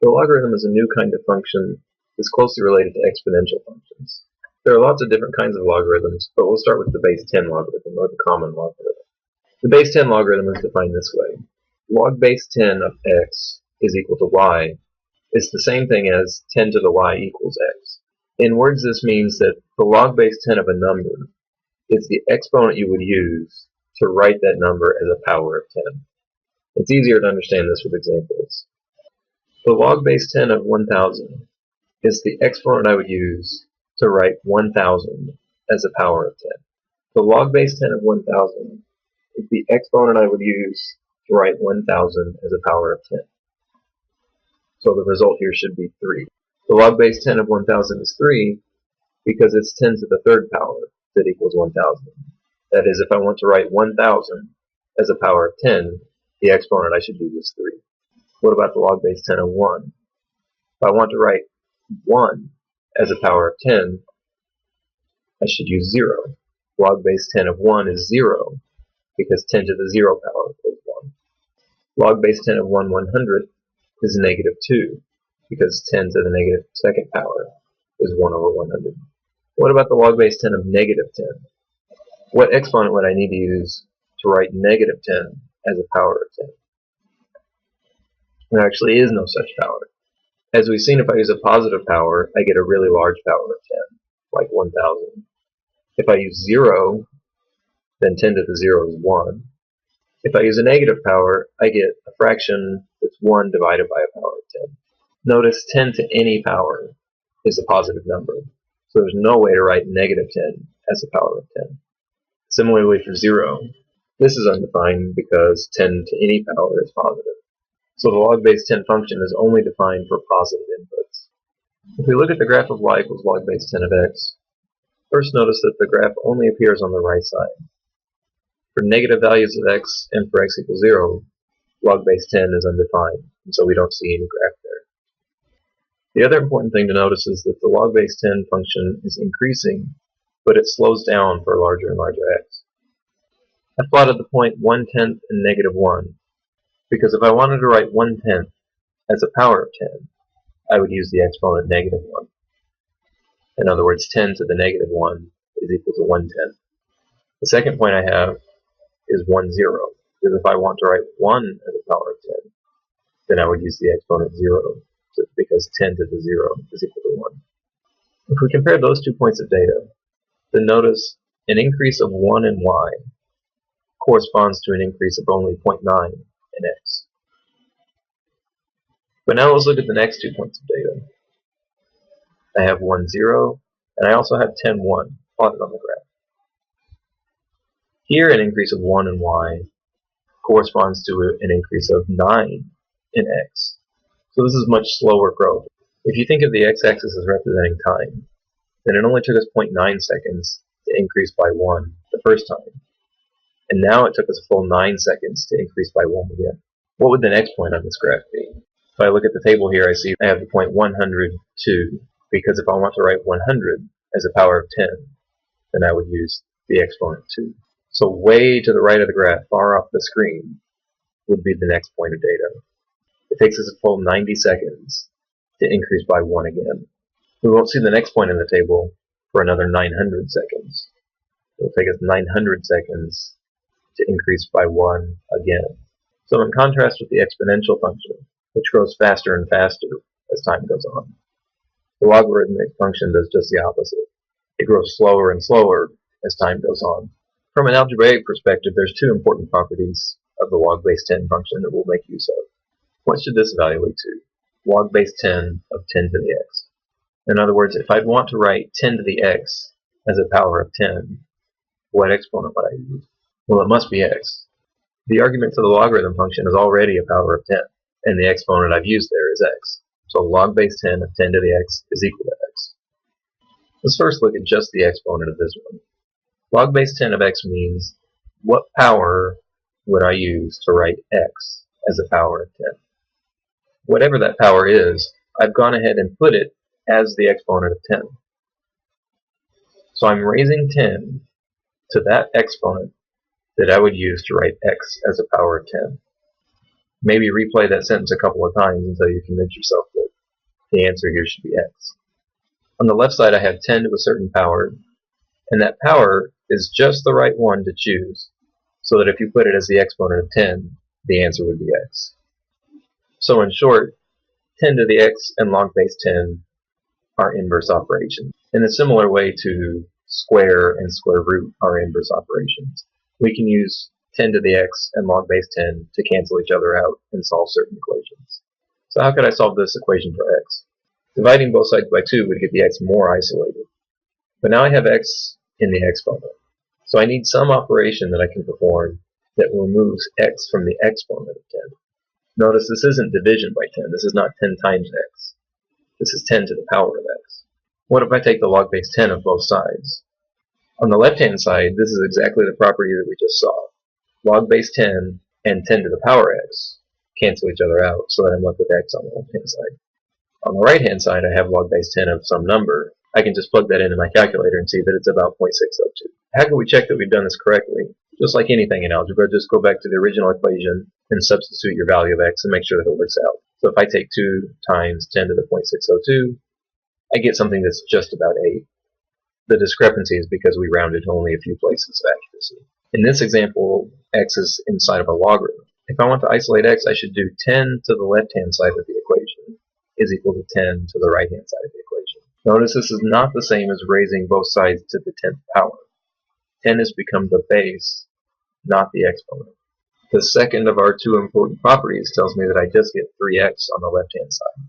The logarithm is a new kind of function that's closely related to exponential functions. There are lots of different kinds of logarithms, but we'll start with the base 10 logarithm, or the common logarithm. The base 10 logarithm is defined this way. Log base 10 of x is equal to y is the same thing as 10 to the y equals x. In words, this means that the log base 10 of a number is the exponent you would use to write that number as a power of 10. It's easier to understand this with examples. The log base 10 of 1000 is the exponent I would use to write 1000 as a power of 10. The log base 10 of 1000 is the exponent I would use to write 1000 as a power of 10. So the result here should be 3. The log base 10 of 1000 is 3 because it's 10 to the third power that equals 1000. That is, if I want to write 1000 as a power of 10, the exponent I should use is 3. What about the log base 10 of 1? If I want to write 1 as a power of 10, I should use 0. Log base 10 of 1 is 0 because 10 to the 0 power is 1. Log base 10 of 1/100 is negative 2 because 10 to the negative second power is 1 over 100. What about the log base 10 of negative 10? What exponent would I need to use to write negative 10 as a power of 10? There actually is no such power. As we've seen, if I use a positive power, I get a really large power of 10, like 1000. If I use 0, then 10 to the 0 is 1. If I use a negative power, I get a fraction that's 1 divided by a power of 10. Notice 10 to any power is a positive number, so there's no way to write negative 10 as a power of 10. Similarly for 0, this is undefined because 10 to any power is positive. So the log base 10 function is only defined for positive inputs. If we look at the graph of y equals log base 10 of x, first notice that the graph only appears on the right side. For negative values of x and for x equals 0, log base 10 is undefined, and so we don't see any graph there. The other important thing to notice is that the log base 10 function is increasing, but it slows down for larger and larger x. I've plotted the point 1/10 and negative 1, because if I wanted to write 1/10 as a power of 10, I would use the exponent negative 1. In other words, 10 to the negative 1 is equal to 1/10. The second point I have is 1, 0, because if I want to write 1 as a power of 10, then I would use the exponent 0, because 10 to the 0 is equal to 1. If we compare those 2 points of data, then notice an increase of 1 in y corresponds to an increase of only 0.9 in x. But now let's look at the next 2 points of data. I have 1, 0, and I also have 10, 1 plotted on the graph. Here an increase of 1 in y corresponds to an increase of 9 in x. So this is much slower growth. If you think of the x-axis as representing time, then it only took us 0.9 seconds to increase by 1 the first time. And now it took us a full 9 seconds to increase by 1 again. What would the next point on this graph be? If I look at the table here, I see I have the point 102, because if I want to write 100 as a power of 10, then I would use the exponent 2. So way to the right of the graph, far off the screen, would be the next point of data. It takes us a full 90 seconds to increase by 1 again. We won't see the next point in the table for another 900 seconds. It will take us 900 seconds to increase by 1 again. So in contrast with the exponential function, which grows faster and faster as time goes on, the logarithmic function does just the opposite. It grows slower and slower as time goes on. From an algebraic perspective, there's 2 important properties of the log base 10 function that we'll make use of. What should this evaluate to? Log base 10 of 10 to the x. In other words, if I'd want to write 10 to the x as a power of 10, what exponent would I use? Well, it must be x. The argument to the logarithm function is already a power of 10, and the exponent I've used there is x. So log base 10 of 10 to the x is equal to x. Let's first look at just the exponent of this one. Log base 10 of x means what power would I use to write x as a power of 10? Whatever that power is, I've gone ahead and put it as the exponent of 10. So I'm raising 10 to that exponent that I would use to write x as a power of 10. Maybe replay that sentence a couple of times until you convince yourself that the answer here should be x. On the left side I have 10 to a certain power, and that power is just the right one to choose, so that if you put it as the exponent of 10, the answer would be x. So in short, 10 to the x and log base 10 are inverse operations. In a similar way to square and square root are inverse operations, we can use 10 to the x and log base 10 to cancel each other out and solve certain equations. So how could I solve this equation for x? Dividing both sides by 2 would get the x more isolated. But now I have x in the exponent. So I need some operation that I can perform that removes x from the exponent of 10. Notice this isn't division by 10. This is not 10 times x. This is 10 to the power of x. What if I take the log base 10 of both sides? On the left-hand side, this is exactly the property that we just saw. Log base 10 and 10 to the power x cancel each other out, so that I'm left with x on the left-hand side. On the right-hand side, I have log base 10 of some number. I can just plug that into my calculator and see that it's about 0.602. How can we check that we've done this correctly? Just like anything in algebra, just go back to the original equation and substitute your value of x and make sure that it works out. So if I take 2 times 10 to the 0.602, I get something that's just about 8. The discrepancy is because we rounded to only a few places of accuracy. In this example, x is inside of a logarithm. If I want to isolate x, I should do 10 to the left-hand side of the equation is equal to 10 to the right-hand side of the equation. Notice this is not the same as raising both sides to the 10th power. 10 has become the base, not the exponent. The second of our two important properties tells me that I just get 3x on the left-hand side.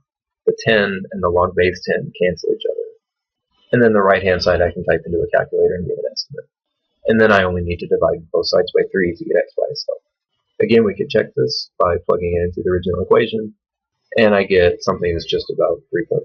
The 10 and the log base 10 cancel each other. And then the right-hand side I can type into a calculator and get an estimate. And then I only need to divide both sides by 3 to get x by itself. Again, we could check this by plugging it into the original equation, and I get something that's just about 3.5.